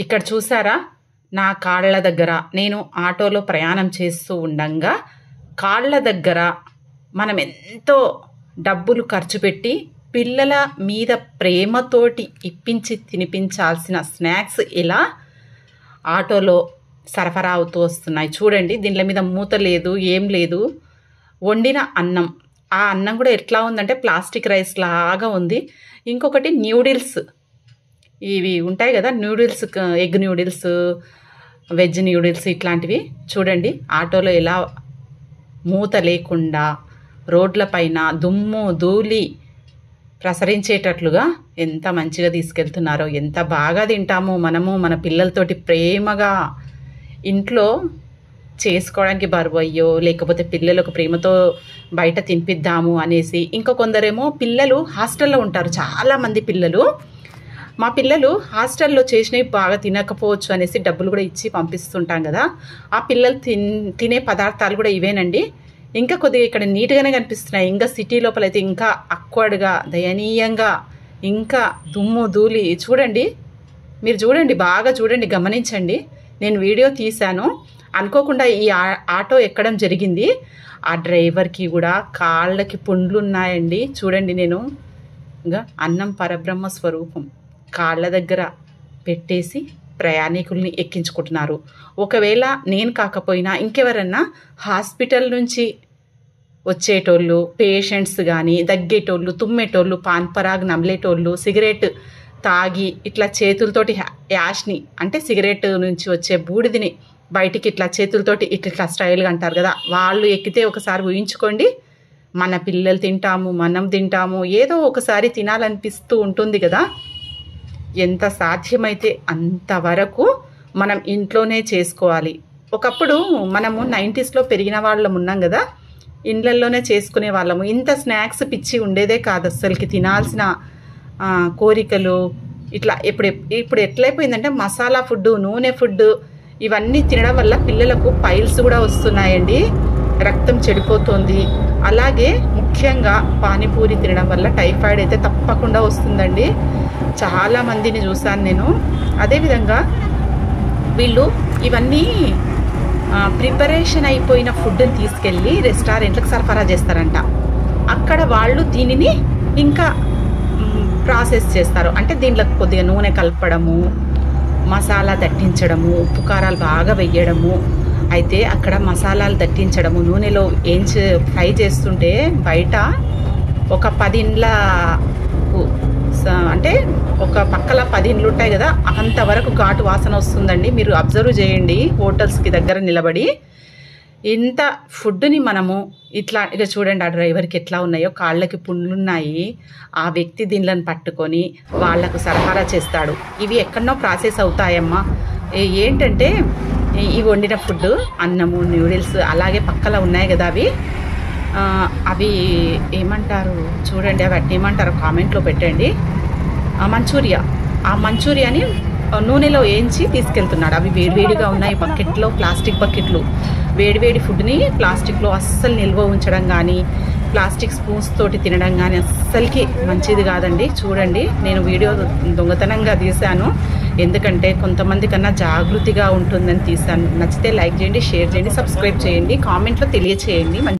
ఇక్కడ చూసారా, నా కాళ్ళ దగ్గర నేను ఆటోలో ప్రయాణం చేస్తూ ఉండంగా కాళ్ళ దగ్గర మనం ఎంతో డబ్బులు ఖర్చు పెట్టి పిల్లల మీద ప్రేమతోటి ఇప్పించి తినిపించాల్సిన స్నాక్స్ ఇలా ఆటోలో సరఫరా అవుతూ వస్తున్నాయి. చూడండి, దీనిల మీద మూత లేదు, ఏం లేదు. వండిన అన్నం, ఆ అన్నం కూడా ఎట్లా ఉందంటే ప్లాస్టిక్ రైస్ లాగా ఉంది. ఇంకొకటి న్యూడిల్స్, ఇవి ఉంటాయి కదా noodles, egg noodles, veg noodles ఇట్లాంటివి. చూడండి ఆటోలో ఎలా మూత లేకుండా రోడ్లపైన దుమ్ము ధూళి ప్రసరించేటట్లుగా ఎంత మంచిగా తీసుకెళ్తున్నారో. ఎంత బాగా తింటామో మనము మన పిల్లలతోటి ప్రేమగా. ఇంట్లో చేసుకోవడానికి బరువు అయ్యో లేకపోతే పిల్లలకు ప్రేమతో బయట తినిపిద్దాము అనేసి. ఇంకా కొందరేమో పిల్లలు హాస్టల్లో ఉంటారు, చాలామంది పిల్లలు. మా పిల్లలు హాస్టల్లో చేసినవి బాగా తినకపోవచ్చు అనేసి డబ్బులు కూడా ఇచ్చి పంపిస్తుంటాం కదా, ఆ పిల్లలు తినే పదార్థాలు కూడా ఇవేనండి. ఇంకా కొద్దిగా ఇక్కడ నీట్గానే కనిపిస్తున్నాయి. ఇంకా సిటీ లోపలైతే ఇంకా అక్వర్డ్గా, దయనీయంగా, ఇంకా దుమ్ము ధూళి. చూడండి, మీరు చూడండి, బాగా చూడండి, గమనించండి. నేను వీడియో తీశాను, అనుకోకుండా ఈ ఆటో ఎక్కడం జరిగింది. ఆ డ్రైవర్కి కూడా కాళ్ళకి పుండ్లు ఉన్నాయండి. చూడండి, నేను ఇంకా అన్నం పరబ్రహ్మ స్వరూపం కాళ్ళ దగ్గర పెట్టేసి ప్రయాణికుల్ని ఎక్కించుకుంటున్నారు. ఒకవేళ నేను కాకపోయినా ఇంకెవరన్నా హాస్పిటల్ నుంచి వచ్చేటోళ్ళు, పేషెంట్స్ కానీ, దగ్గేటోళ్ళు, తుమ్మేటోళ్ళు, పాన్ పరాగ్ నమిలేటోళ్ళు, సిగరెట్ తాగి ఇట్లా చేతులతోటి యాష్ని అంటే సిగరెట్ నుంచి వచ్చే బూడిదిని బయటికి ఇట్లా చేతులతోటి ఇట్లా స్టైల్గా అంటారు కదా, వాళ్ళు ఎక్కితే ఒకసారి ఊహించుకోండి. మన పిల్లలు తింటాము, మనం తింటాము, ఏదో ఒకసారి తినాలనిపిస్తూ ఉంటుంది కదా. ఎంత సాధ్యమైతే అంతవరకు మనం ఇంట్లోనే చేసుకోవాలి. ఒకప్పుడు మనము 90sలో పెరిగిన వాళ్ళం ఉన్నాం కదా, ఇండ్లల్లోనే చేసుకునే వాళ్ళము. ఇంత స్నాక్స్ పిచ్చి ఉండేదే కాదు అస్సలకి. తినాల్సిన కోరికలు ఇట్లా ఇప్పుడు ఎట్లయిపోయిందంటే మసాలా ఫుడ్, నూనె ఫుడ్ ఇవన్నీ తినడం వల్ల పిల్లలకు పైల్స్ కూడా వస్తున్నాయండి, రక్తం చెడిపోతుంది. అలాగే ముఖ్యంగా పానీపూరి తినడం వల్ల టైఫాయిడ్ అయితే తప్పకుండా వస్తుందండి. చాలామందిని చూశాను నేను. అదేవిధంగా వీళ్ళు ఇవన్నీ ప్రిపరేషన్ అయిపోయిన ఫుడ్ని తీసుకెళ్ళి రెస్టారెంట్లకు సరఫరా చేస్తారంట. అక్కడ వాళ్ళు దీనిని ఇంకా ప్రాసెస్ చేస్తారు. అంటే దీంట్లో కొద్దిగా నూనె కలపడము, మసాలా దట్టించడము, ఉప్పు కారాలు బాగా వేయడము. అయితే అక్కడ మసాలాలు దట్టించడము, నూనెలో ఫ్రై చేస్తుంటే బయట ఒక 10 ఇండ్ల అంటే ఒక పక్కల 10 ఇండ్లు ఉంటాయి కదా, అంతవరకు ఘాటు వాసన వస్తుందండి. మీరు అబ్జర్వ్ చేయండి హోటల్స్కి దగ్గర నిలబడి. ఇంత ఫుడ్ని మనము ఇట్లా ఇక చూడండి, ఆ డ్రైవర్కి ఎట్లా ఉన్నాయో కాళ్ళకి పుండ్లున్నాయి. ఆ వ్యక్తి దీనిలను పట్టుకొని వాళ్లకు సరఫరా చేస్తాడు. ఇవి ఎక్కడనో ప్రాసెస్ అవుతాయమ్మా. ఏంటంటే ఈ వండిన ఫుడ్, అన్నము, న్యూడిల్స్, అలాగే పక్కల ఉన్నాయి కదా అవి ఏమంటారు చూడండి, అవి ఏమంటారు కామెంట్లో పెట్టండి. మంచూరియా, ఆ మంచూరియాని నూనెలో వేయించి తీసుకెళ్తున్నాడు. అవి వేడివేడిగా ఉన్నాయి బకెట్లో, ప్లాస్టిక్ బకెట్లు. వేడివేడి ఫుడ్ని ప్లాస్టిక్లో అస్సలు నిల్వ ఉంచడం కానీ, ప్లాస్టిక్ స్పూన్స్ తోటి తినడం కానీ అస్సలకి మంచిది కాదండి. చూడండి, నేను వీడియో దొంగతనంగా తీశాను, ఎందుకంటే కొంతమంది కన్నా జాగృతిగా ఉంటుందని తీశాను. నచ్చితే లైక్ చేయండి, షేర్ చేయండి, సబ్స్క్రైబ్ చేయండి, కామెంట్లో తెలియచేయండి.